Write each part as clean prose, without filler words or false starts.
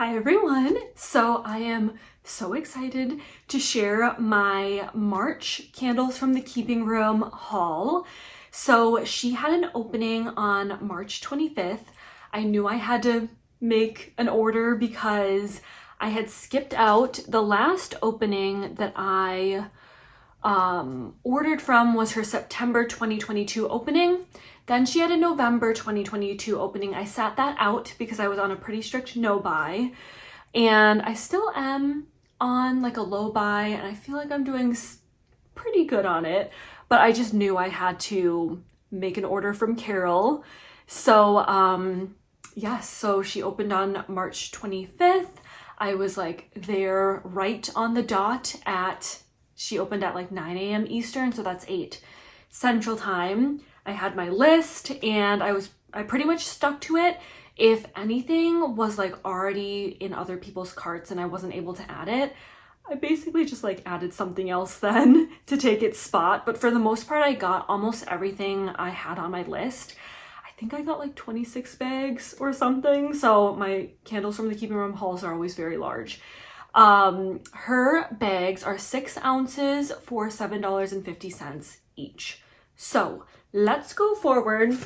Hi everyone! So I am so excited to share my March candles from the Keeping Room haul. So she had an opening on March 25th. I knew I had to make an order because I had skipped out. The last opening that I ordered from was her September 2022 opening. Then she had a November 2022 opening. I sat that out because I was on a pretty strict no buy, and I still am on like a low buy, and I feel like I'm doing pretty good on it, but I just knew I had to make an order from Carol. So yes, so she opened on March 25th. I was like there right on the dot she opened at like 9 a.m. Eastern, so that's 8 Central Time. I had my list and I pretty much stuck to it. If anything was like already in other people's carts and I wasn't able to add it, I basically just like added something else then to take its spot. But for the most part, I got almost everything I had on my list. I think I got like 26 bags or something. So my candles from the Keeping Room hauls are always very large. Her bags are 6 ounces for $7.50 each. So let's go forward.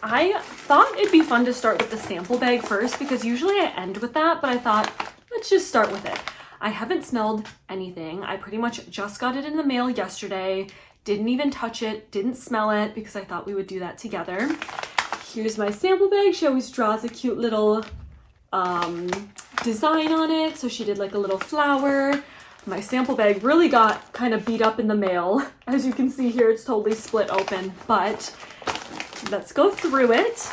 I thought it'd be fun to start with the sample bag first because usually I end with that, but I thought let's just start with it. I haven't smelled anything. I pretty much just got it in the mail yesterday. Didn't even touch it, didn't smell it because I thought we would do that together. Here's my sample bag. She always draws a cute little design on it. So she did like a little flower. My sample bag really got kind of beat up in the mail. As you can see here, it's totally split open, but let's go through it.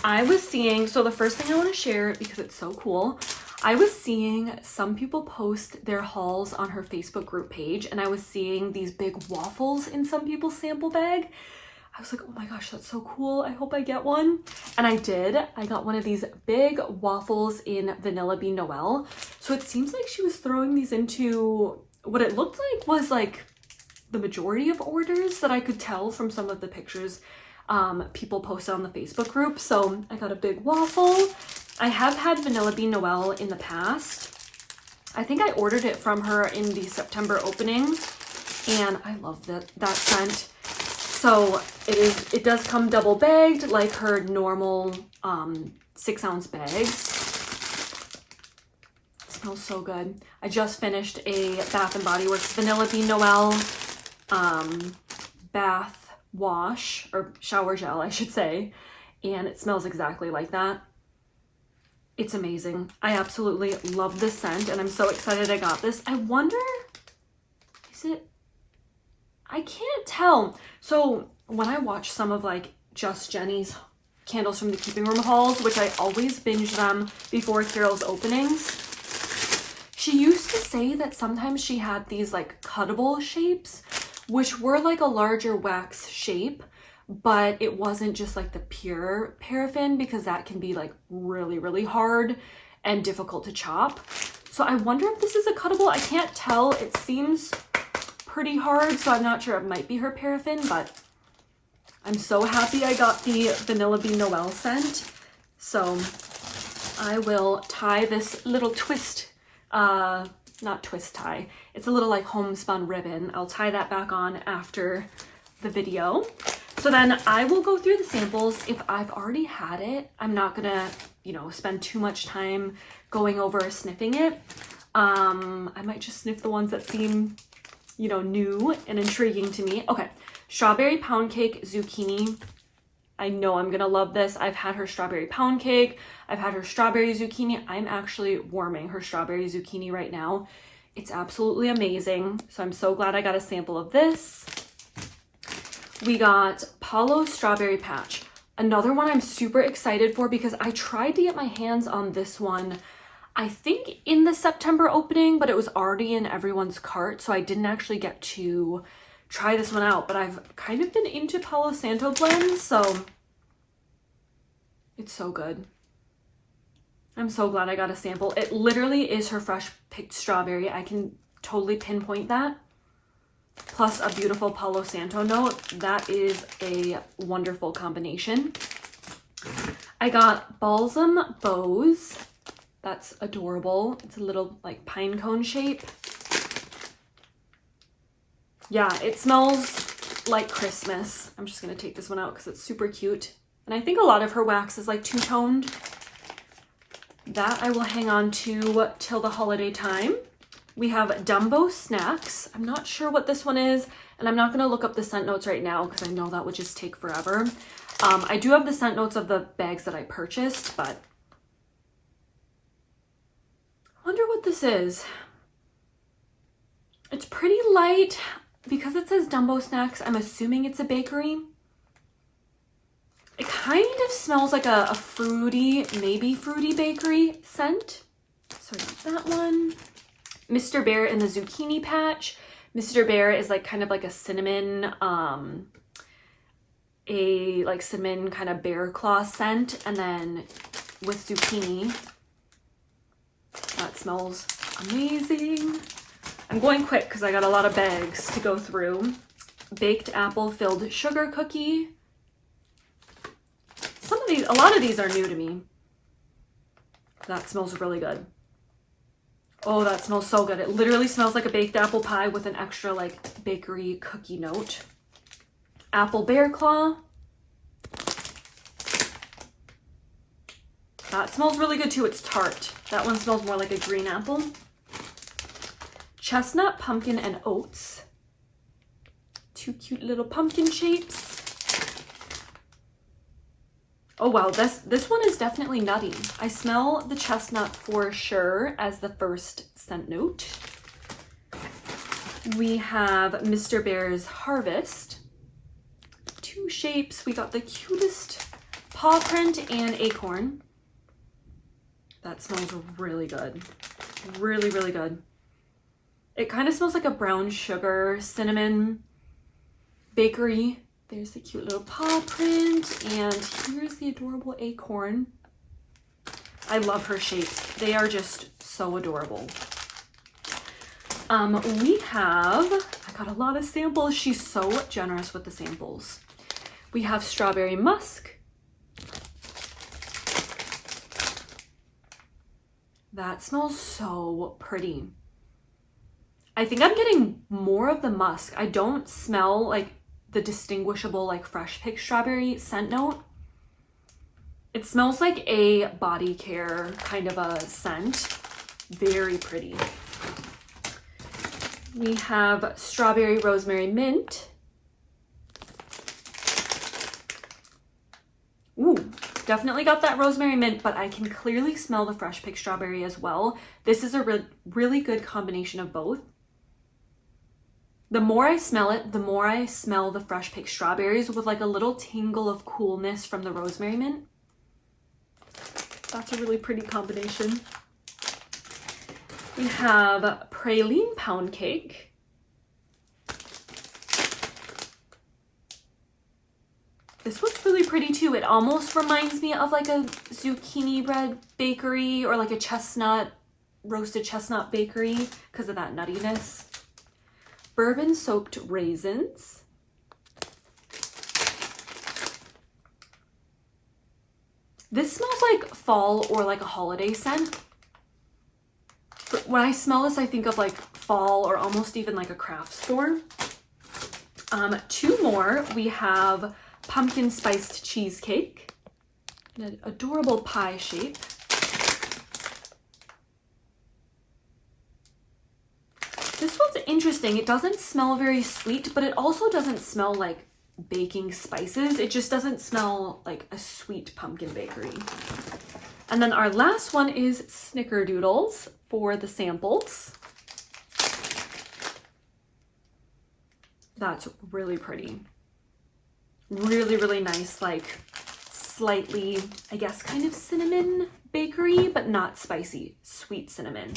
I was seeing, so the first thing I want to share because it's so cool, I was seeing some people post their hauls on her Facebook group page, and I was seeing these big waffles in some people's sample bag. I was like, oh my gosh, that's so cool. I hope I get one. And I did. I got one of these big waffles in Vanilla Bean Noel. So it seems like she was throwing these into what it looked like was like the majority of orders that I could tell from some of the pictures people posted on the Facebook group. So I got a big waffle. I have had Vanilla Bean Noel in the past. I think I ordered it from her in the September opening, and I love that scent. So it does come double bagged like her normal 6 ounce bags. It smells so good. I just finished a Bath & Body Works Vanilla Bean Noel bath wash, or shower gel I should say, and it smells exactly like that. It's amazing. I absolutely love this scent and I'm so excited I got this. I wonder, is it? I can't tell. So when I watch some of like Just Jenny's candles from the Keeping Room hauls, which I always binge them before Carol's openings, she used to say that sometimes she had these like cuttable shapes, which were like a larger wax shape, but it wasn't just like the pure paraffin because that can be like really, really hard and difficult to chop. So I wonder if this is a cuttable. I can't tell. It seems pretty hard, so I'm not sure. It might be her paraffin, but I'm so happy I got the Vanilla Bean Noel scent. So I will tie this little twist, not twist tie, it's a little like homespun ribbon. I'll tie that back on after the video. So then I will go through the samples. If I've already had it, I'm not gonna, spend too much time going over sniffing it. I might just sniff the ones that seem new and intriguing to me. Okay, strawberry pound cake zucchini. I know I'm gonna love this. I've had her strawberry pound cake. I've had her strawberry zucchini. I'm actually warming her strawberry zucchini right now. It's absolutely amazing. So I'm so glad I got a sample of this. We got Palo Strawberry Patch. Another one I'm super excited for because I tried to get my hands on this one, I think in the September opening, but it was already in everyone's cart, so I didn't actually get to try this one out, but I've kind of been into Palo Santo blends, so it's so good. I'm so glad I got a sample. It literally is her fresh picked strawberry. I can totally pinpoint that. Plus a beautiful Palo Santo note. That is a wonderful combination. I got Balsam Bows. That's adorable. It's a little like pine cone shape. Yeah, it smells like Christmas. I'm just gonna take this one out because it's super cute. And I think a lot of her wax is like two-toned. That I will hang on to till the holiday time. We have Dumbo Snacks. I'm not sure what this one is, and I'm not gonna look up the scent notes right now because I know that would just take forever. I do have the scent notes of the bags that I purchased, but I wonder what this is. It's pretty light. Because it says Dumbo Snacks, I'm assuming it's a bakery. It kind of smells like a fruity, maybe fruity bakery scent. So I got that one. Mr. Bear in the Zucchini Patch. Mr. Bear is like kind of like a cinnamon, cinnamon kind of bear claw scent. And then with zucchini, that smells amazing. I'm going quick because I got a lot of bags to go through. Baked apple filled sugar cookie. A lot of these are new to me. That smells really good. Oh, that smells so good. It literally smells like a baked apple pie with an extra like bakery cookie note. Apple bear claw. That smells really good too. It's tart. That one smells more like a green apple. Chestnut, pumpkin, and oats. Two cute little pumpkin shapes. Oh wow, this one is definitely nutty. I smell the chestnut for sure as the first scent note. We have Mr. Bear's Harvest. Two shapes. We got the cutest paw print and acorn. That smells really good. Really, really good. It kind of smells like a brown sugar cinnamon bakery. There's the cute little paw print, and here's the adorable acorn. I love her shapes. They are just so adorable. I got a lot of samples. She's so generous with the samples. We have strawberry musk. That smells so pretty. I think I'm getting more of the musk. I don't smell like the distinguishable like fresh picked strawberry scent note. It smells like a body care kind of a scent. Very pretty. We have strawberry rosemary mint. Ooh, definitely got that rosemary mint, but I can clearly smell the fresh picked strawberry as well. This is a really good combination of both. The more I smell it, the more I smell the fresh picked strawberries with like a little tingle of coolness from the rosemary mint. That's a really pretty combination. We have praline pound cake. This one's really pretty too. It almost reminds me of like a Zucchini Bread bakery or like a roasted chestnut bakery because of that nuttiness. Bourbon soaked raisins. This smells like fall or like a holiday scent. When I smell this, I think of like fall or almost even like a craft store. Two more. We have pumpkin spiced cheesecake, an adorable pie shape. This one's interesting. It doesn't smell very sweet, but it also doesn't smell like baking spices. It just doesn't smell like a sweet pumpkin bakery. And then our last one is snickerdoodles for the samples. That's really pretty. Really, really nice, like slightly, I guess, kind of cinnamon bakery, but not spicy, sweet cinnamon.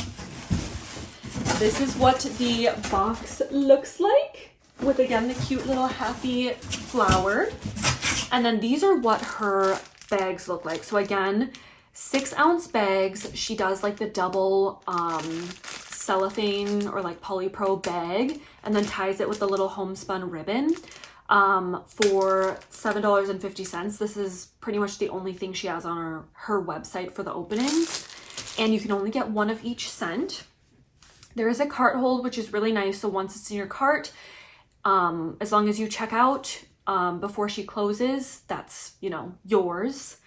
This is what the box looks like with, again, the cute little happy flower. And then these are what her bags look like. So again, 6-ounce bags. She does like the double cellophane or like polypro bag and then ties it with a little homespun ribbon for $7.50. This is pretty much the only thing she has on her website for the openings. and you can only get one of each scent. There is a cart hold, which is really nice. So once it's in your cart, as long as you check out before she closes, that's, you know, yours.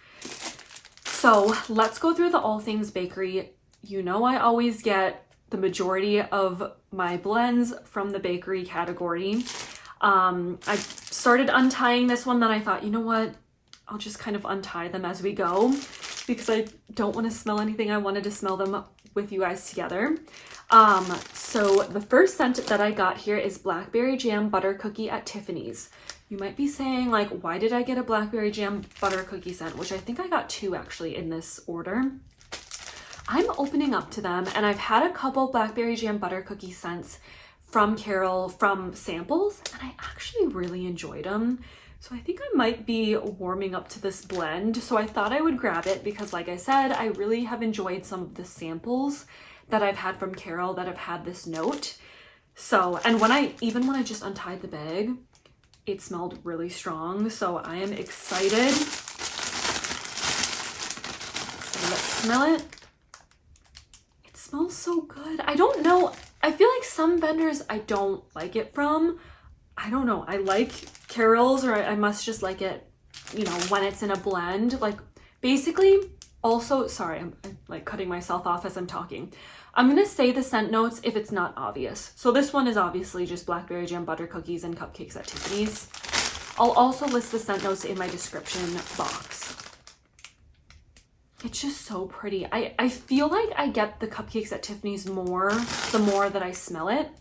So let's go through the All Things Bakery. You know, I always get the majority of my blends from the bakery category. I started untying this one, then I thought, you know what, I'll just kind of untie them as we go because I don't want to smell anything. I wanted to smell them with you guys together. So the first scent that I got here is Blackberry Jam Butter Cookie at Tiffanys. You might be saying, like, why did I get a Blackberry Jam Butter Cookie scent? Which I think I got 2 actually in this order. I'm opening up to them, and I've had a couple Blackberry Jam Butter Cookie scents from Carol from samples, and I actually really enjoyed them. So I think I might be warming up to this blend. So I thought I would grab it because, like I said, I really have enjoyed some of the samples that I've had from Carol that have had this note. So, and when I just untied the bag, it smelled really strong. So I am excited. So let's smell it. It smells so good. I don't know. I feel like some vendors I don't like it from. I don't know. I like Carol's, or I must just like it, you know, when it's in a blend. Like, basically, also, sorry, I'm like cutting myself off as I'm talking. I'm gonna say the scent notes if it's not obvious. So this one is obviously just Blackberry Jam Butter Cookies and Cupcakes at Tiffanys. I'll also list the scent notes in my description box. It's just so pretty. I feel like I get the Cupcakes at Tiffanys more the more that I smell it.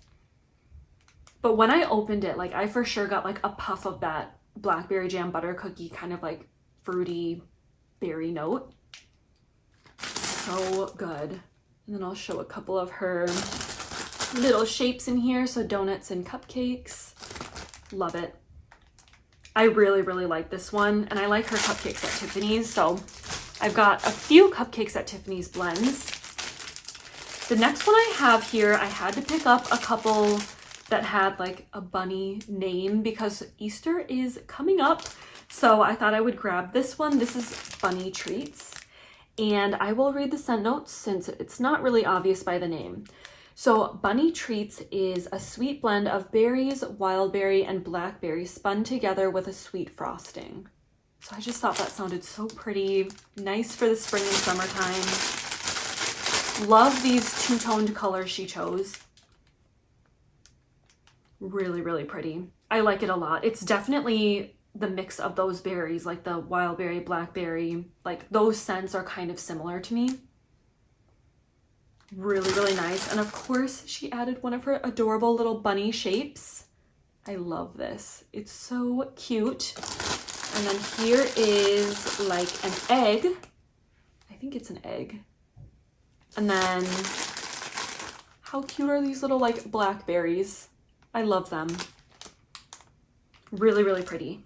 But when I opened it, like, I for sure got like a puff of that Blackberry Jam Butter Cookie kind of like fruity berry note. So good. And then I'll show a couple of her little shapes in here. So donuts and cupcakes. Love it. I really, really like this one. And I like her Cupcakes at Tiffanys. So I've got a few Cupcakes at Tiffanys blends. The next one I have here, I had to pick up a couple that had like a bunny name because Easter is coming up. So I thought I would grab this one. This is Bunny Treats. And I will read the scent notes since it's not really obvious by the name. So Bunny Treats is a sweet blend of berries, wildberry, and blackberry spun together with a sweet frosting. So I just thought that sounded so pretty. Nice for the spring and summertime. Love these two-toned colors she chose. Really, really pretty. I like it a lot. It's definitely the mix of those berries, like the wildberry, blackberry, like those scents are kind of similar to me. Really, really nice. And of course, she added one of her adorable little bunny shapes. I love this. It's so cute. And then here is like an egg. I think it's an egg. And then how cute are these little like blackberries? I love them. Really, really pretty.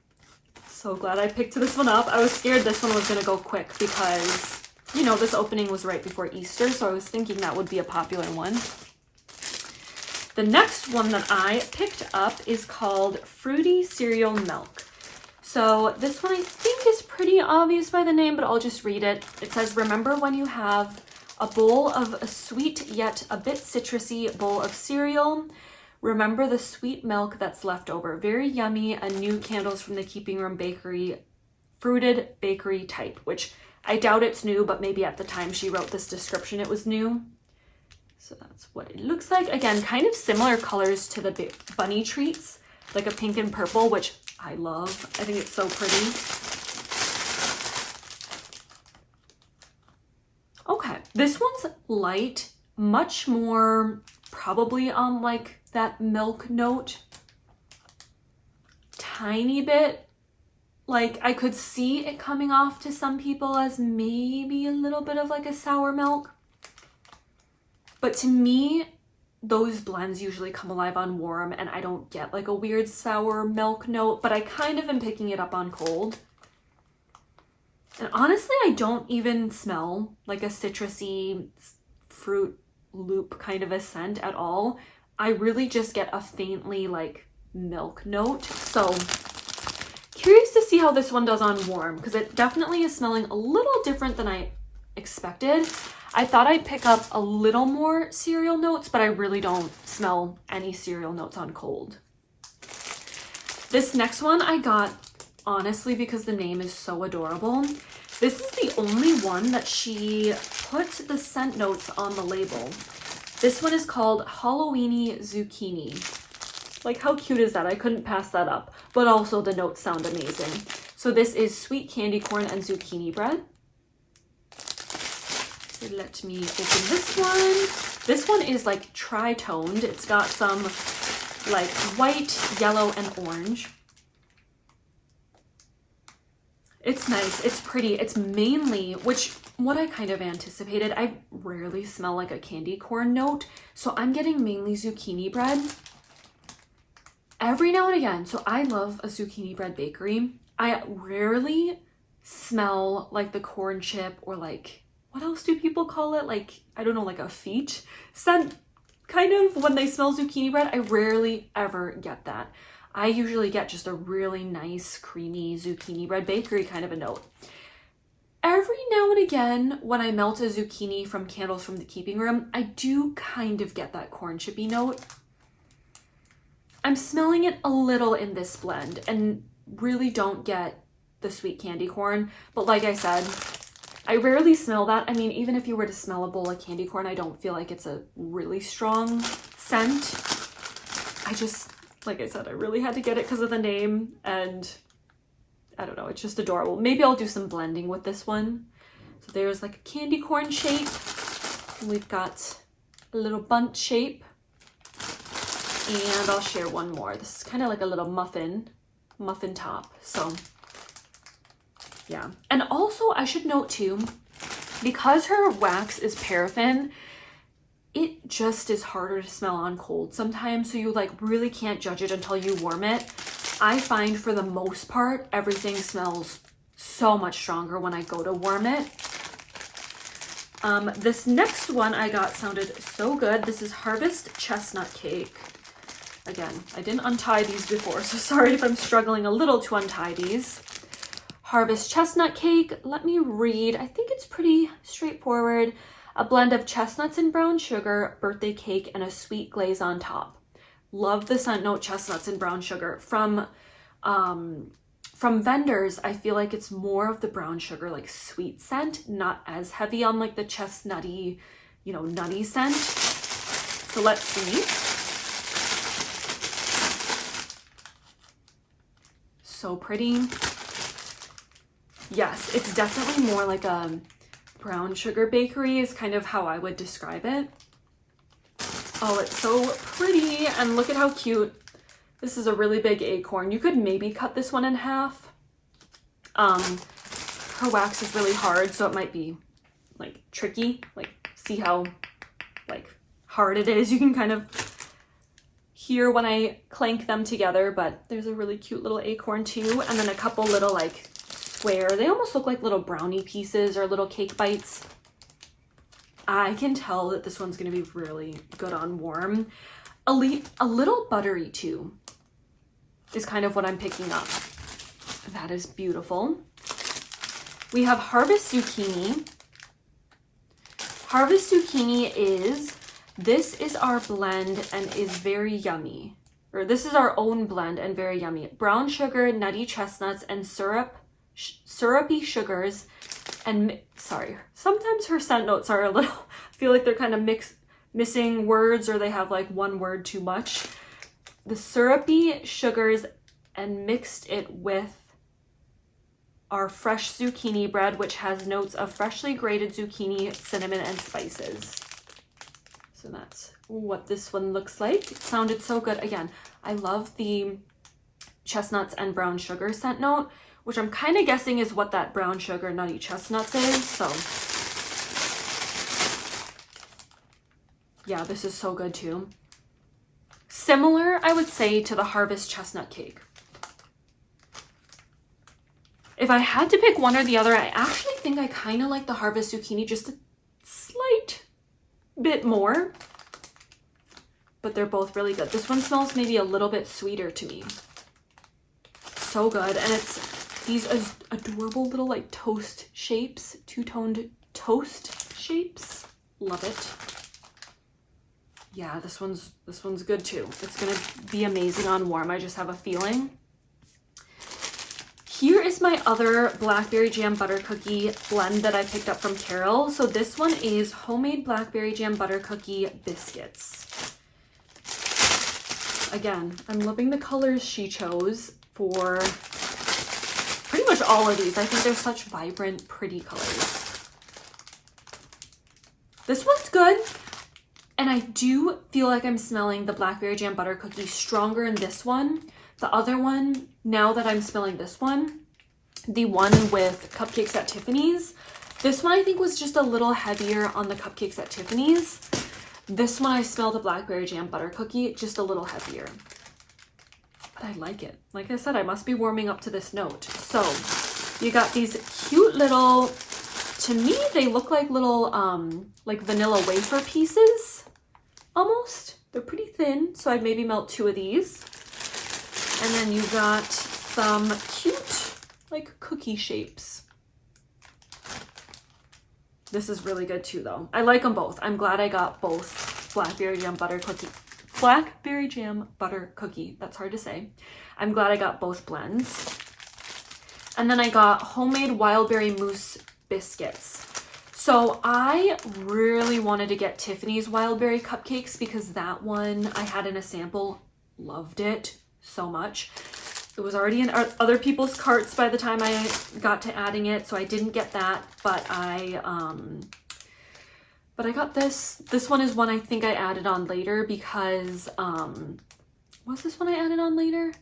So glad I picked this one up. I was scared this one was gonna go quick because, you know, this opening was right before Easter, so I was thinking that would be a popular one. The next one that I picked up is called Fruity Cereal Milk. So this one I think is pretty obvious by the name, but I'll just read it. It says, remember when you have a bowl of a sweet yet a bit citrusy bowl of cereal? Remember the sweet milk that's left over. Very yummy, and new candles from the Keeping Room Bakery, fruited bakery type, which I doubt it's new, but maybe at the time she wrote this description it was new. So that's what it looks like. Again, kind of similar colors to the Bunny Treats, like a pink and purple, which I love. I think it's so pretty. Okay, this one's light, much more probably on like that milk note. Tiny bit. Like, I could see it coming off to some people as maybe a little bit of like a sour milk. But to me, those blends usually come alive on warm and I don't get like a weird sour milk note, but I kind of am picking it up on cold. And honestly, I don't even smell like a citrusy fruit loop kind of a scent at all. I really just get a faintly like milk note. So curious to see how this one does on warm, because it definitely is smelling a little different than I expected. I thought I'd pick up a little more cereal notes, but I really don't smell any cereal notes on cold. This next one I got, honestly, because the name is so adorable. This is the only one that she put the scent notes on the label. This one is called Halloweenie Zucchini. Like, how cute is that? I couldn't pass that up. But also the notes sound amazing. So this is sweet candy corn and zucchini bread. So let me open this one. This one is like tri-toned. It's got some like white, yellow, and orange. It's nice. It's pretty. It's mainly, which what I kind of anticipated. I rarely smell like a candy corn note. So I'm getting mainly zucchini bread. Every now and again. So I love a zucchini bread bakery. I rarely smell like the corn chip or like, what else do people call it? Like, I don't know, like a feet scent kind of when they smell zucchini bread. I rarely ever get that. I usually get just a really nice creamy zucchini bread bakery kind of a note. Every now and again, when I melt a zucchini from Candles from the Keeping Room, I do kind of get that corn chippy note. I'm smelling it a little in this blend and really don't get the sweet candy corn. But like I said, I rarely smell that. I mean, even if you were to smell a bowl of candy corn, I don't feel like it's a really strong scent. I just, like I said, I really had to get it because of the name, and I don't know, it's just adorable. Maybe I'll do some blending with this one. So there's like a candy corn shape. We've got a little bundt shape. And I'll share one more. This is kind of like a little muffin top. So yeah. And also I should note too, because her wax is paraffin, it just is harder to smell on cold sometimes. So you like really can't judge it until you warm it. I find for the most part, everything smells so much stronger when I go to warm it. This next one I got sounded so good. This is Harvest Chestnut Cake. Again, I didn't untie these before, so sorry if I'm struggling a little to untie these. Harvest Chestnut Cake. Let me read. I think it's pretty straightforward. A blend of chestnuts and brown sugar, birthday cake, and a sweet glaze on top. Love the scent note chestnuts and brown sugar. From vendors, I feel like it's more of the brown sugar, like sweet scent, not as heavy on like the chestnutty, you know, nutty scent. So let's see. So pretty. Yes, it's definitely more like a brown sugar bakery is kind of how I would describe it. Oh, it's so pretty, and look at how cute. This is a really big acorn. You could maybe cut this one in half. Her wax is really hard, so it might be like tricky. Like, see how like hard it is. You can kind of hear when I clank them together, but there's a really cute little acorn too, and then a couple little like square, they almost look like little brownie pieces or little cake bites. I can tell that this one's going to be really good on warm. A little buttery too is kind of what I'm picking up. That is beautiful. We have Harvest Zucchini. Harvest Zucchini is, this is our blend and is very yummy. Or this is our own blend and very yummy. Brown sugar, nutty chestnuts, and syrupy sugars. And sorry, sometimes her scent notes are a little, I feel like they're kind of missing words, or they have like one word too much. The syrupy sugars, and mixed it with our fresh zucchini bread, which has notes of freshly grated zucchini, cinnamon, and spices. So that's what this one looks like. It sounded so good. Again, I love the chestnuts and brown sugar scent note, which I'm kind of guessing is what that brown sugar nutty chestnuts is. So yeah, this is so good too. Similar, I would say, to the Harvest Chestnut Cake. If I had to pick one or the other, I actually think I kind of like the Harvest Zucchini just a slight bit more, but they're both really good. This one smells maybe a little bit sweeter to me. So good. And it's these adorable little like toast shapes, two-toned toast shapes. Love it. Yeah, this one's good too. It's gonna be amazing on warm. I just have a feeling. Here is my other blackberry jam butter cookie blend that I picked up from Carol. So this one is homemade blackberry jam butter cookie biscuits. Again, I'm loving the colors she chose for pretty much all of these. I think they're such vibrant, pretty colors. This one's good. And I do feel like I'm smelling the blackberry jam butter cookie stronger in this one. The other one, now that I'm smelling this one, the one with cupcakes at Tiffany's, this one I think was just a little heavier on the cupcakes at Tiffany's. This one I smell the blackberry jam butter cookie just a little heavier. But I like it. Like I said, I must be warming up to this note. So you got these cute little, to me, they look like little like vanilla wafer pieces almost. They're pretty thin, so I'd maybe melt 2 of these. And then you got some cute like cookie shapes. This is really good too though. I like them both. I'm glad I got both blackberry jam butter cookie. Blackberry jam butter cookie. That's hard to say. I'm glad I got both blends. And then I got homemade wildberry mousse biscuits. So I really wanted to get Tiffany's wildberry cupcakes because that one I had in a sample. Loved it so much. It was already in other people's carts by the time I got to adding it, so I didn't get that, but I got this. This one is one I think I added on later because was this one I added on later?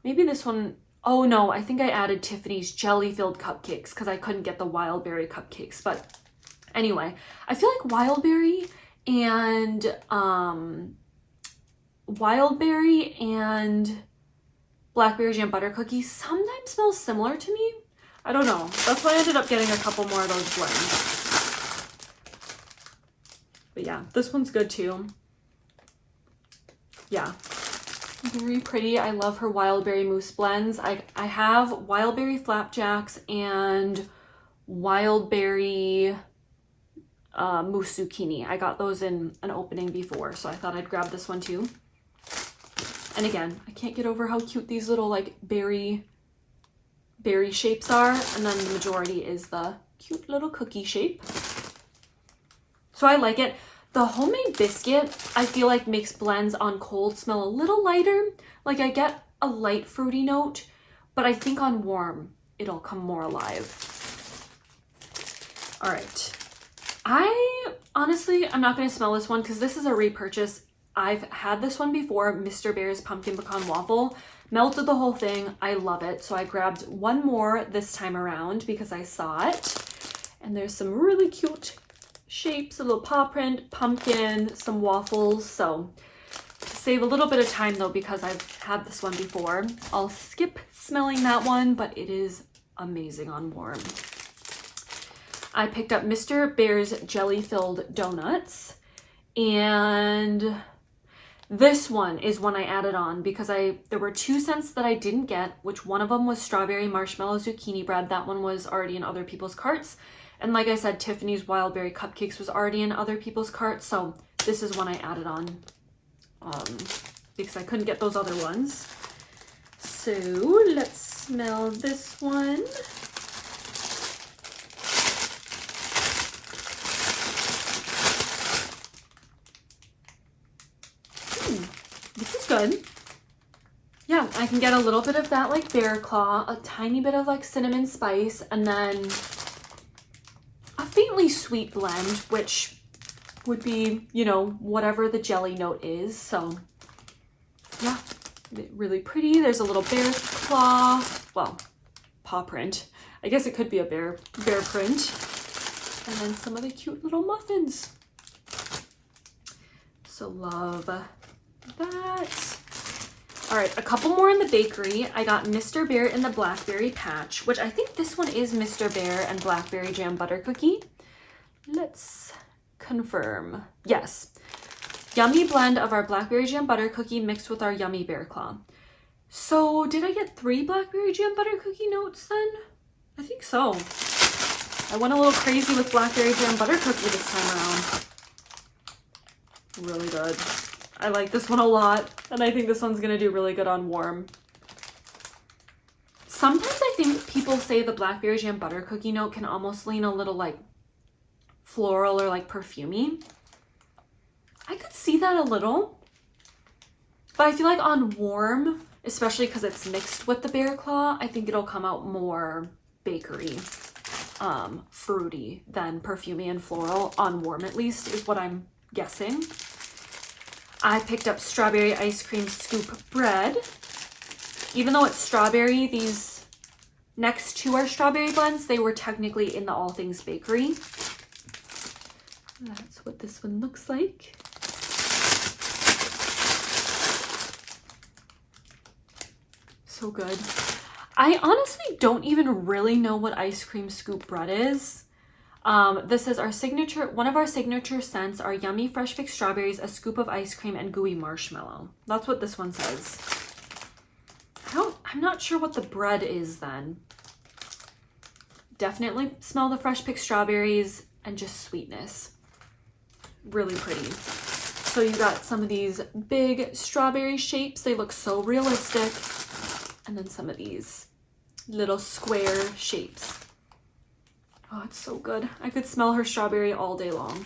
Maybe this one. Oh no, I think I added Tiffany's jelly-filled cupcakes because I couldn't get the wildberry cupcakes. But anyway, I feel like wildberry and blackberry jam butter cookies sometimes smell similar to me. I don't know. That's why I ended up getting a couple more of those blends. But yeah, this one's good too. Yeah. Very pretty. I love her wildberry mousse blends. I have wildberry flapjacks and wildberry mousse zucchini. I got those in an opening before, so I thought I'd grab this one too. And again, I can't get over how cute these little like berry shapes are. And then the majority is the cute little cookie shape. So I like it. The homemade biscuit, I feel like makes blends on cold smell a little lighter. Like I get a light fruity note, but I think on warm, it'll come more alive. All right. I'm not going to smell this one because this is a repurchase. I've had this one before, Mr. Bear's Pumpkin Pecan Waffle. Melted the whole thing. I love it. So I grabbed one more this time around because I saw it. And there's some really cute shapes, a little paw print, pumpkin, some waffles. So to save a little bit of time though, because I've had this one before, I'll skip smelling that one, but it is amazing on warm. I picked up Mr. Bear's jelly-filled donuts, and this one is one I added on because there were 2 scents that I didn't get, which one of them was strawberry marshmallow zucchini bread. That one was already in other people's carts. And like I said, Tiffany's wildberry cupcakes was already in other people's carts. So this is one I added on because I couldn't get those other ones. So let's smell this one. This is good. Yeah, I can get a little bit of that like bear claw, a tiny bit of like cinnamon spice, and then a faintly sweet blend, which would be, you know, whatever the jelly note is. So yeah, really pretty. There's a little bear claw, well, paw print. I guess it could be a bear print. And then some of the cute little muffins. So love that. All right, a couple more in the bakery. I got Mr. Bear in the Blackberry Patch, which I think this one is Mr. Bear and Blackberry Jam Butter Cookie. Let's confirm. Yes. Yummy blend of our Blackberry Jam Butter Cookie mixed with our yummy Bear Claw. So did I get 3 Blackberry Jam Butter Cookie notes then? I think so. I went a little crazy with blackberry jam butter cookie this time around. Really good. I like this one a lot, and I think this one's gonna do really good on warm. Sometimes I think people say the blackberry jam butter cookie note can almost lean a little like floral or like perfumey. I could see that a little, but I feel like on warm, especially because it's mixed with the bear claw, I think it'll come out more bakery, fruity than perfumey and floral, on warm at least, is what I'm guessing. I picked up strawberry ice cream scoop bread. Even though it's strawberry, these next to our strawberry blends, they were technically in the All Things Bakery. That's what this one looks like. So good. I honestly don't even really know what ice cream scoop bread is. This is our signature, one of our signature scents are yummy fresh picked strawberries, a scoop of ice cream, and gooey marshmallow. That's what this one says. I'm not sure what the bread is then. Definitely smell the fresh picked strawberries and just sweetness. Really pretty. So you got some of these big strawberry shapes. They look so realistic. And then some of these little square shapes. Oh, it's so good. I could smell her strawberry all day long.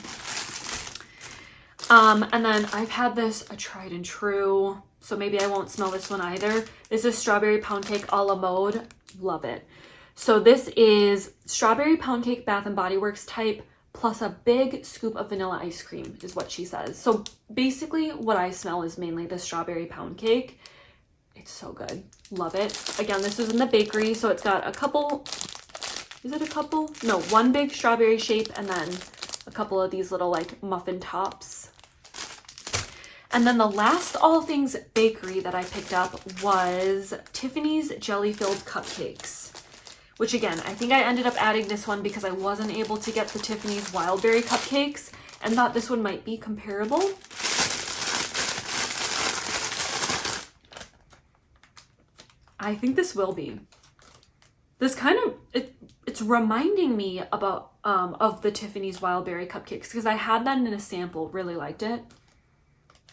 And then I've had this a tried and true, so maybe I won't smell this one either. This is strawberry pound cake a la mode. Love it. So this is strawberry pound cake Bath and Body Works type plus a big scoop of vanilla ice cream is what she says. So basically what I smell is mainly the strawberry pound cake. It's so good. Love it. Again, this is in the bakery, so it's got a couple, is it a couple? No, one big strawberry shape and then a couple of these little like muffin tops. And then the last All Things Bakery that I picked up was Tiffany's jelly-filled cupcakes, which again, I think I ended up adding this one because I wasn't able to get the Tiffany's wildberry cupcakes and thought this one might be comparable. I think this will be. This kind of, it's reminding me about of the Tiffany's wildberry cupcakes because I had that in a sample, really liked it.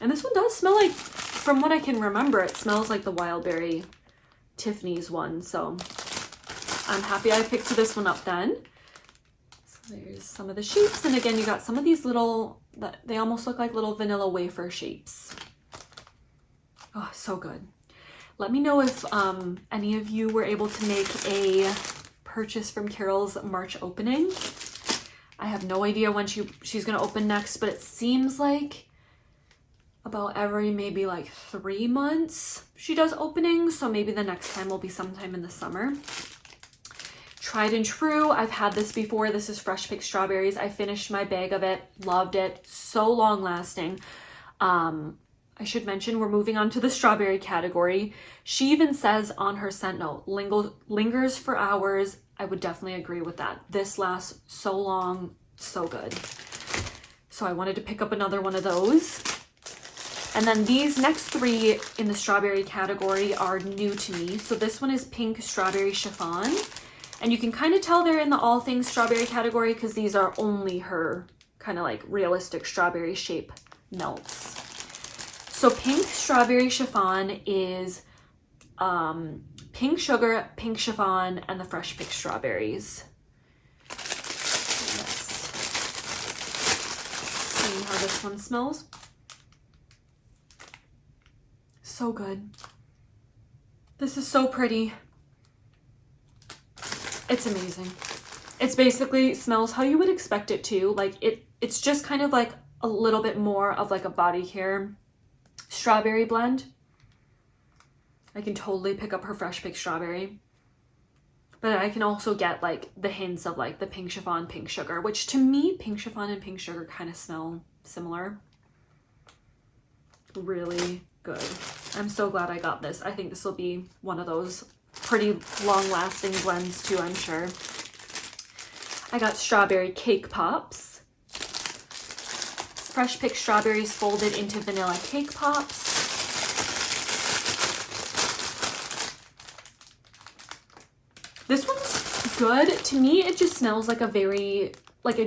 And this one does smell like, from what I can remember, it smells like the wildberry Tiffany's one. So I'm happy I picked this one up then. So there's some of the shapes. And again, you got some of these little, they almost look like little vanilla wafer shapes. Oh, so good. Let me know if any of you were able to make a purchase from Carol's March opening. I have no idea when she's going to open next, but it seems like about every maybe like 3 months she does openings. So maybe the next time will be sometime in the summer. Tried and true. I've had this before. This is fresh picked strawberries. I finished my bag of it. Loved it. So long lasting. I should mention we're moving on to the strawberry category. She even says on her scent note, lingers for hours. I would definitely agree with that. This lasts so long, so good. So I wanted to pick up another one of those. And then these next 3 in the strawberry category are new to me. So this one is pink strawberry chiffon. And you can kind of tell they're in the all things strawberry category because these are only her kind of like realistic strawberry shape melts. So pink strawberry chiffon is pink sugar, pink chiffon, and the fresh picked strawberries. Let's see how this one smells. So good. This is so pretty. It's amazing. It's basically smells how you would expect it to. Like it's just kind of like a little bit more of like a body care strawberry blend. I can totally pick up her fresh picked strawberry, but I can also get like the hints of like the pink chiffon, pink sugar, which to me pink chiffon and pink sugar kind of smell similar. Really good. I'm so glad I got this. I think this will be one of those pretty long lasting blends too, I'm sure. I got strawberry cake pops. Fresh picked strawberries folded into vanilla cake pops. This one's good. To me, it just smells like a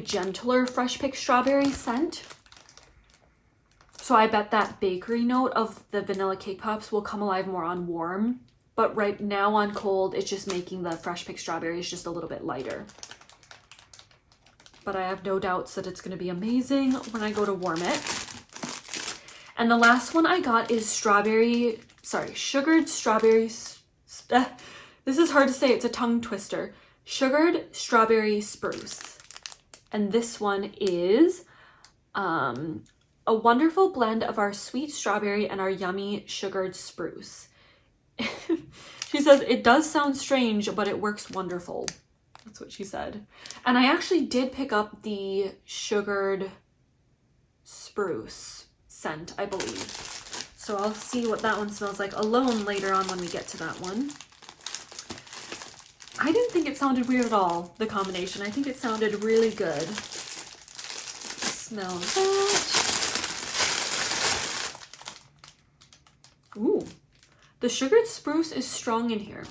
gentler fresh picked strawberry scent. So I bet that bakery note of the vanilla cake pops will come alive more on warm. But right now on cold, it's just making the fresh picked strawberries just a little bit lighter. But I have no doubts that it's going to be amazing when I go to warm it. And the last one I got is sugared strawberries. This is hard to say. It's a tongue twister. Sugared strawberry spruce. And this one is a wonderful blend of our sweet strawberry and our yummy sugared spruce. She says, it does sound strange, but it works wonderful. That's what she said. And I actually did pick up the sugared spruce scent, I believe. So I'll see what that one smells like alone later on when we get to that one. I didn't think it sounded weird at all, the combination. I think it sounded really good. Smell that. Ooh. The sugared spruce is strong in here.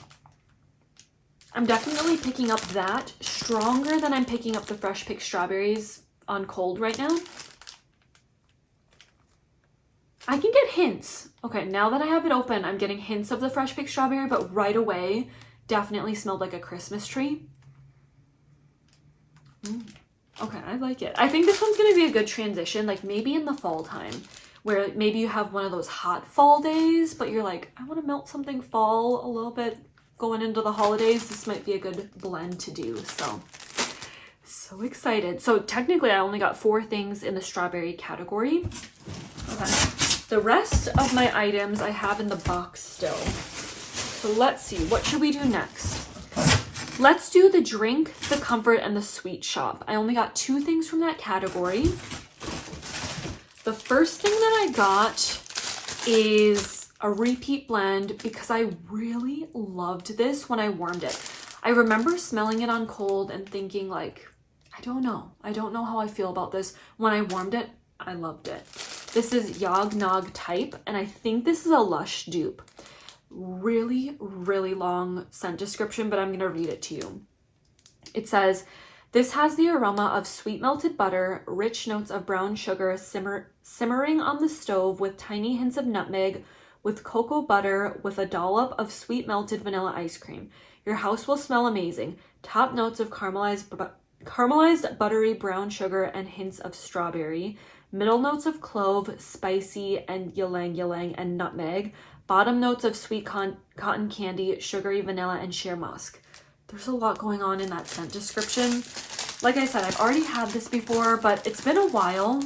I'm definitely picking up that stronger than I'm picking up the fresh picked strawberries on cold right now. I can get hints. Okay, now that I have it open, I'm getting hints of the fresh picked strawberry, but right away, definitely smelled like a Christmas tree. Okay, I like it. I think this one's going to be a good transition, like maybe in the fall time, where maybe you have one of those hot fall days, but you're like, I want to melt something fall a little bit going into the holidays. This might be a good blend to do. So excited. So technically I only got 4 things in the strawberry category. Okay. The rest of my items I have in the box still. So let's see, what should we do next? Let's do the drink, the comfort, and the sweet shop. I only got 2 things from that category. The first thing that I got is a repeat blend because I really loved this when I warmed it. I remember smelling it on cold and thinking like, I don't know how I feel about this. When I warmed it, I loved it. This is Yog Nog Type, and I think this is a Lush dupe. Really, really long scent description, but I'm going to read it to you. It says, this has the aroma of sweet melted butter, rich notes of brown sugar simmering on the stove with tiny hints of nutmeg, with cocoa butter, with a dollop of sweet melted vanilla ice cream. Your house will smell amazing. Top notes of caramelized buttery brown sugar and hints of strawberry. Middle notes of clove, spicy, and ylang ylang and nutmeg. Bottom notes of sweet cotton candy, sugary vanilla, and sheer musk. There's a lot going on in that scent description. Like I said, I've already had this before, but it's been a while.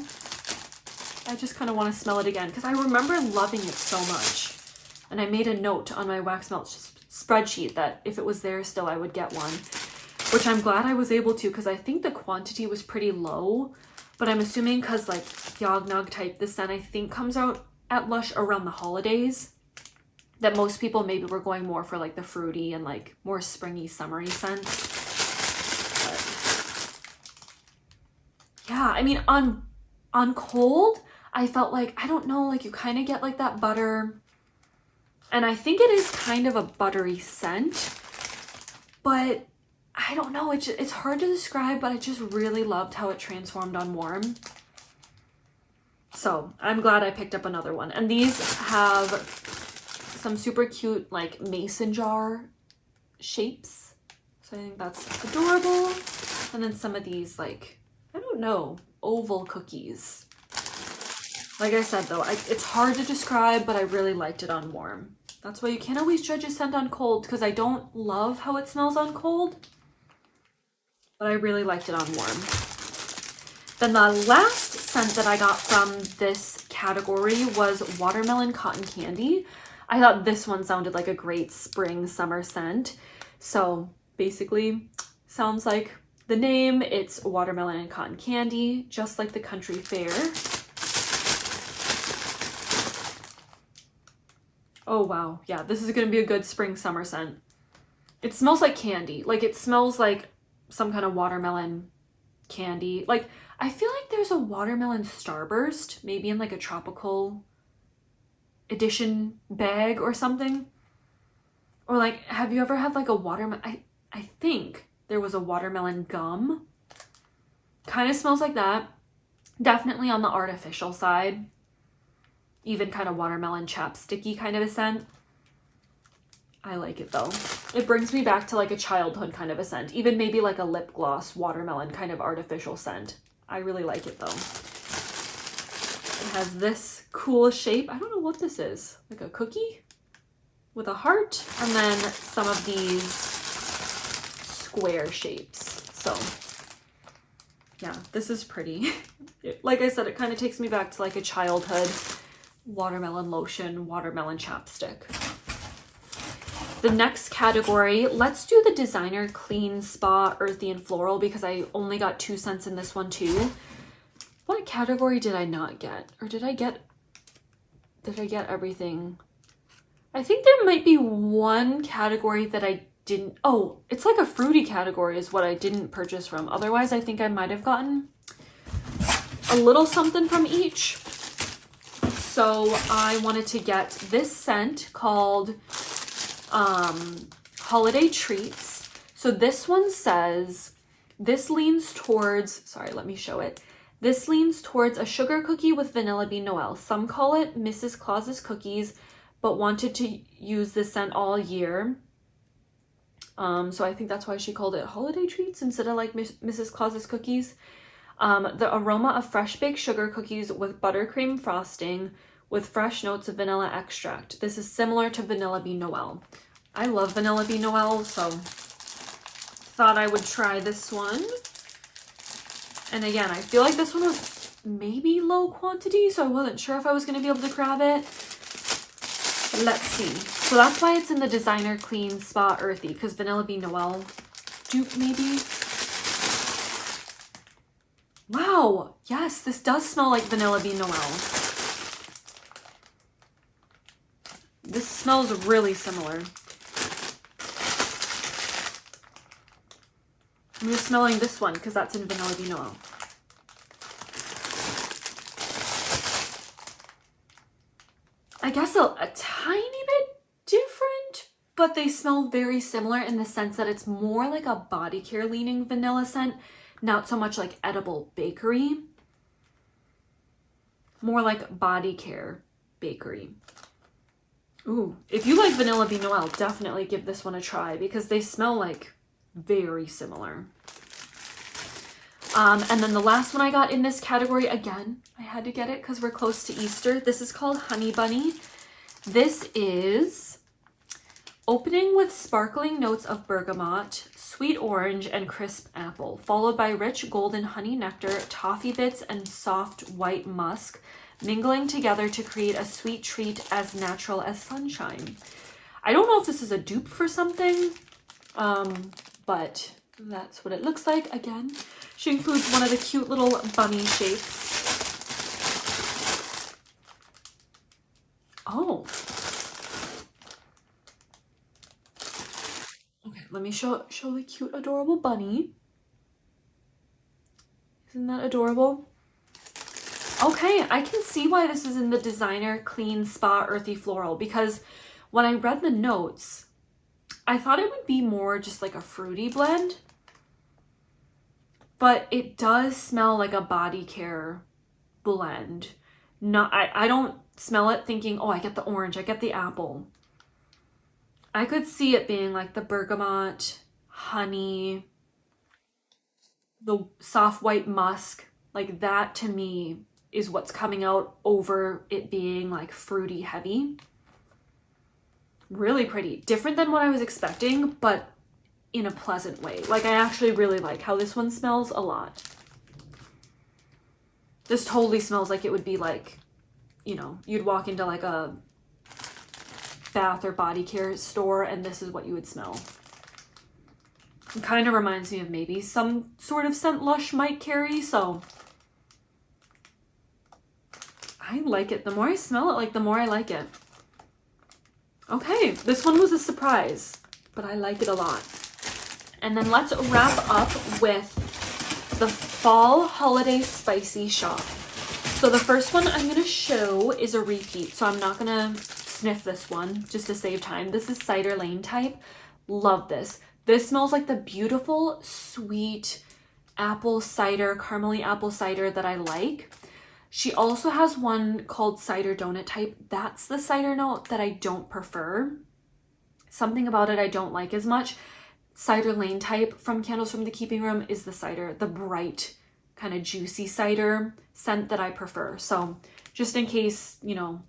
I just kind of want to smell it again because I remember loving it so much. And I made a note on my wax melt spreadsheet that if it was there still, I would get one. Which I'm glad I was able to because I think the quantity was pretty low. But I'm assuming because like Yog Nog Type, this scent I think comes out at Lush around the holidays. That most people maybe were going more for like the fruity and like more springy, summery scents. But yeah, I mean on cold, I felt like, I don't know, like you kind of get like that butter. And I think it is kind of a buttery scent. But I don't know, it's hard to describe, but I just really loved how it transformed on warm. So I'm glad I picked up another one. And these have some super cute like mason jar shapes. So I think that's adorable. And then some of these like, I don't know, oval cookies. Like I said though, it's hard to describe, but I really liked it on warm. That's why you can't always judge a scent on cold because I don't love how it smells on cold. But I really liked it on warm. Then the last scent that I got from this category was watermelon cotton candy. I thought this one sounded like a great spring summer scent. So basically sounds like the name. It's watermelon and cotton candy, just like the country fair. Oh wow, yeah, this is gonna be a good spring summer scent. It smells like candy. Like it smells like some kind of watermelon candy. Like I feel like there's a watermelon starburst, maybe in like a tropical edition bag or something. Or like, have you ever had like a watermelon? I think there was a watermelon gum. Kind of smells like that. Definitely on the artificial side. Even kind of watermelon chapsticky kind of a scent. I like it though. It brings me back to like a childhood kind of a scent. Even maybe like a lip gloss watermelon kind of artificial scent. I really like it though. It has this cool shape. I don't know what this is. Like a cookie with a heart. And then some of these square shapes. So yeah, this is pretty. Like I said, it kind of takes me back to like a childhood watermelon lotion, watermelon chapstick. The next category, let's do the designer clean spa earthy and floral because I only got 2 cents in this one too. What category did I not get? Or did I get everything? I think there might be one category that I didn't. Oh, it's like a fruity category is what I didn't purchase from. Otherwise, I think I might have gotten a little something from each. So I wanted to get this scent called Holiday Treats. So this one says, this leans towards, sorry, let me show it. This leans towards a sugar cookie with vanilla bean Noel. Some call it Mrs. Claus's cookies, but wanted to use this scent all year. So I think that's why she called it Holiday Treats instead of like Mrs. Claus's cookies. The aroma of fresh baked sugar cookies with buttercream frosting with fresh notes of vanilla extract. This is similar to Vanilla Bean Noel. I love Vanilla Bean Noel, so thought I would try this one. And again, I feel like this one was maybe low quantity, so I wasn't sure if I was going to be able to grab it. Let's see. So that's why it's in the designer clean spa earthy, because Vanilla Bean Noel dupe maybe. Wow, yes, this does smell like Vanilla Bean Noel. This smells really similar. I'm just smelling this one because that's in Vanilla Bean Noel. I guess a tiny bit different, but they smell very similar in the sense that it's more like a body care leaning vanilla scent, not so much like edible bakery. More like body care bakery. Ooh, if you like Vanilla Bean Noel, definitely give this one a try because they smell like very similar. And then the last one I got in this category, again, I had to get it because we're close to Easter. This is called Honey Bunny. This is opening with sparkling notes of bergamot, sweet orange, and crisp apple, followed by rich golden honey nectar, toffee bits, and soft white musk, mingling together to create a sweet treat as natural as sunshine. I don't know if this is a dupe for something, but that's what it looks like. Again, she includes one of the cute little bunny shapes. Oh. Okay, let me show the cute, adorable bunny. Isn't that adorable? Okay, I can see why this is in the designer clean spa earthy floral because when I read the notes, I thought it would be more just like a fruity blend, but it does smell like a body care blend. I don't smell it thinking, oh, I get the orange, I get the apple. I could see it being like the bergamot, honey, the soft white musk, like that to me is what's coming out over it being like fruity heavy. Really pretty. Different than what I was expecting, but in a pleasant way. Like I actually really like how this one smells a lot. This totally smells like it would be like, you know, you'd walk into like a bath or body care store and this is what you would smell. It kind of reminds me of maybe some sort of scent Lush might carry, so I like it. The more I smell it, like the more I like it. Okay, this one was a surprise, but I like it a lot. And then let's wrap up with the Fall Holiday Spicy Shop. So the first one I'm going to show is a repeat, so I'm not going to sniff this one just to save time. This is Cider Lane type. Love this. This smells like the beautiful, sweet apple cider, caramely apple cider that I like. She also has one called cider donut type. That's the cider note that I don't prefer. Something about it I don't like as much. Cider lane type from Candles from the Keeping Room is the cider, the bright kind of juicy cider scent that I prefer. So just in case, you know,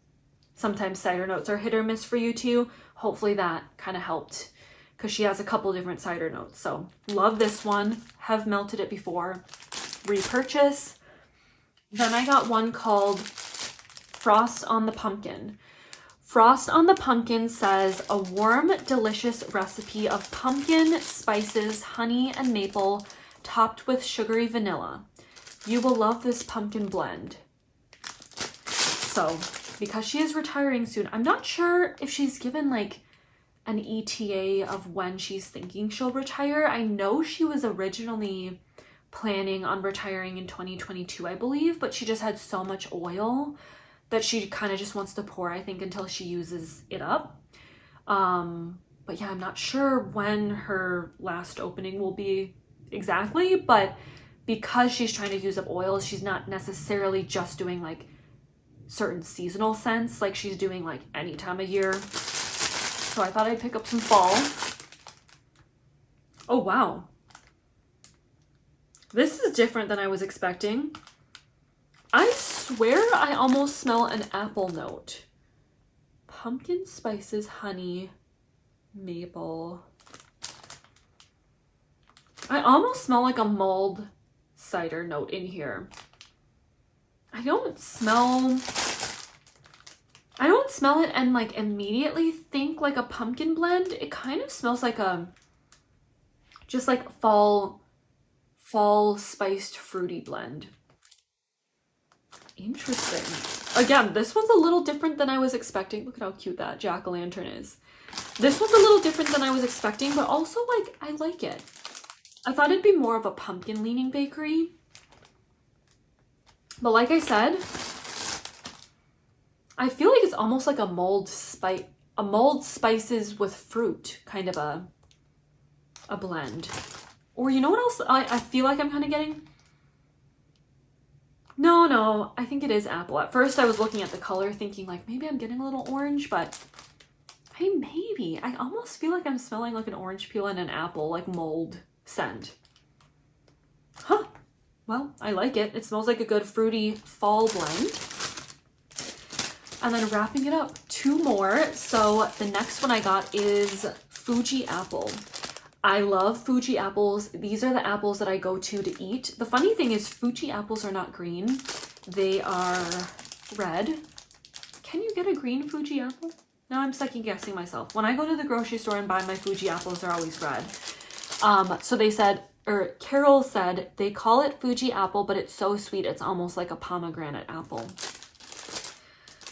sometimes cider notes are hit or miss for you too, hopefully that kind of helped, because she has a couple different cider notes. So love this one, have melted it before, repurchase. Then I got one called Frost on the Pumpkin. Frost on the Pumpkin says a warm, delicious recipe of pumpkin, spices, honey, and maple topped with sugary vanilla. You will love this pumpkin blend. So because she is retiring soon, I'm not sure if she's given like an ETA of when she's thinking she'll retire. I know she was originally planning on retiring in 2022, I believe, but she just had so much oil that she kind of just wants to pour, I think, until she uses it up. But yeah, I'm not sure when her last opening will be exactly, but because she's trying to use up oils, she's not necessarily just doing like certain seasonal scents, like she's doing like any time of year. So I thought I'd pick up some fall. Oh, wow. This is different than I was expecting. I swear I almost smell an apple note. Pumpkin, spices, honey, maple. I almost smell like a mulled cider note in here. I don't smell it and like immediately think like a pumpkin blend. It kind of smells like a, just like fall spiced fruity blend. Interesting. Again, this one's a little different than I was expecting. Look at how cute that jack-o'-lantern is. This one's a little different than I was expecting, but also like I like it. I thought it'd be more of a pumpkin leaning bakery. But like I said, I feel like it's almost like a mulled spices with fruit kind of a blend. Or you know what else I feel like I'm kind of getting? No, I think it is apple. At first I was looking at the color thinking like maybe I'm getting a little orange, but I almost feel like I'm smelling like an orange peel and an apple, like mold scent. Huh. Well, I like it. It smells like a good fruity fall blend. And then wrapping it up, 2 more. So the next one I got is Fuji apple. I love Fuji apples. These are the apples that I go to eat. The funny thing is Fuji apples are not green. They are red. Can you get a green Fuji apple? Now I'm second guessing myself. When I go to the grocery store and buy my Fuji apples, they're always red. So they said, or Carol said, they call it Fuji apple, but it's so sweet. It's almost like a pomegranate apple.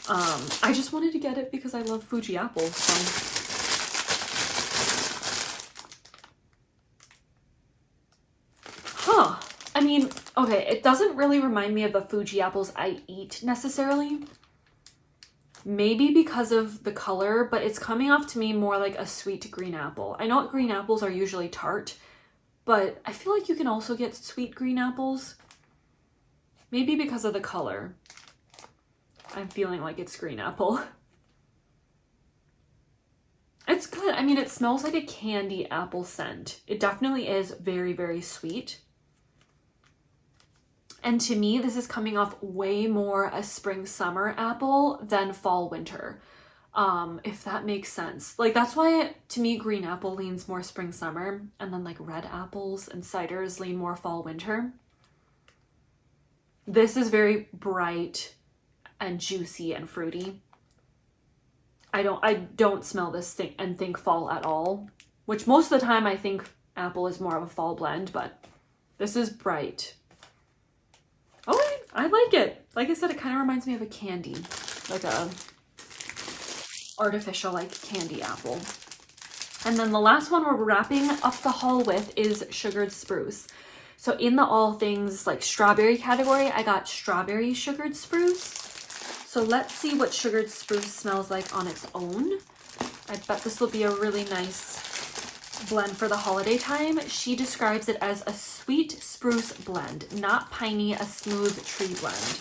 I just wanted to get it because I love Fuji apples. So. I mean, okay, it doesn't really remind me of the Fuji apples I eat necessarily. Maybe because of the color, but it's coming off to me more like a sweet green apple. I know green apples are usually tart, but I feel like you can also get sweet green apples. Maybe because of the color. I'm feeling like it's green apple. It's good. I mean, it smells like a candy apple scent. It definitely is very, very sweet. And to me, this is coming off way more a spring summer apple than fall winter. If that makes sense. Like that's why to me green apple leans more spring summer, and then like red apples and ciders lean more fall winter. This is very bright and juicy and fruity. I don't smell this thing and think fall at all, which most of the time I think apple is more of a fall blend, but this is bright. Oh, I like it. Like I said, it kind of reminds me of a candy, like a artificial like candy apple. And then the last one we're wrapping up the haul with is sugared spruce. So in the all things like strawberry category, I got strawberry sugared spruce. So let's see what sugared spruce smells like on its own. I bet this will be a really nice blend for the holiday time. She describes it as a sweet spruce blend, not piney, a smooth tree blend.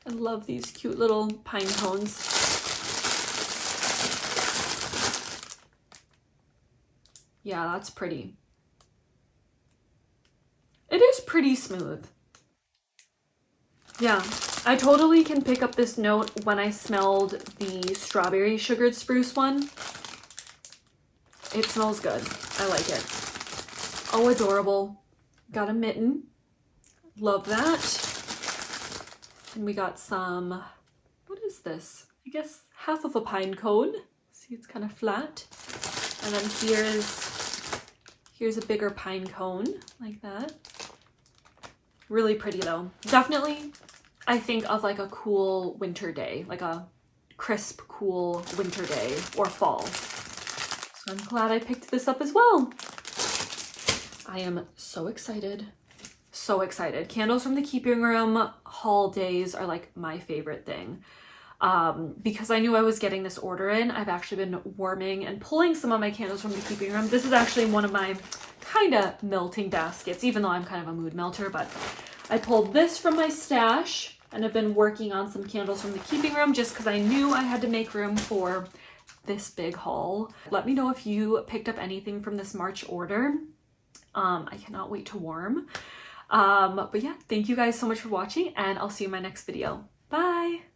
I love these cute little pine cones. Yeah, that's pretty. It is pretty smooth. Yeah, I totally can pick up this note when I smelled the strawberry sugared spruce one. It smells good. I like it. Oh, adorable. Got a mitten. Love that. And we got some, what is this? I guess half of a pine cone. See, it's kind of flat. And then here's a bigger pine cone like that. Really pretty though. Definitely, I think of like a cool winter day, like a crisp, cool winter day or fall. So I'm glad I picked this up as well. I am so excited. So excited. Candles from the keeping room haul days are like my favorite thing. Because I knew I was getting this order in, I've actually been warming and pulling some of my candles from the keeping room. This is actually one of my kind of melting baskets, even though I'm kind of a mood melter, but I pulled this from my stash and I've been working on some candles from the keeping room just because I knew I had to make room for this big haul. Let me know if you picked up anything from this March order. I cannot wait to warm. But yeah, thank you guys so much for watching and I'll see you in my next video. Bye!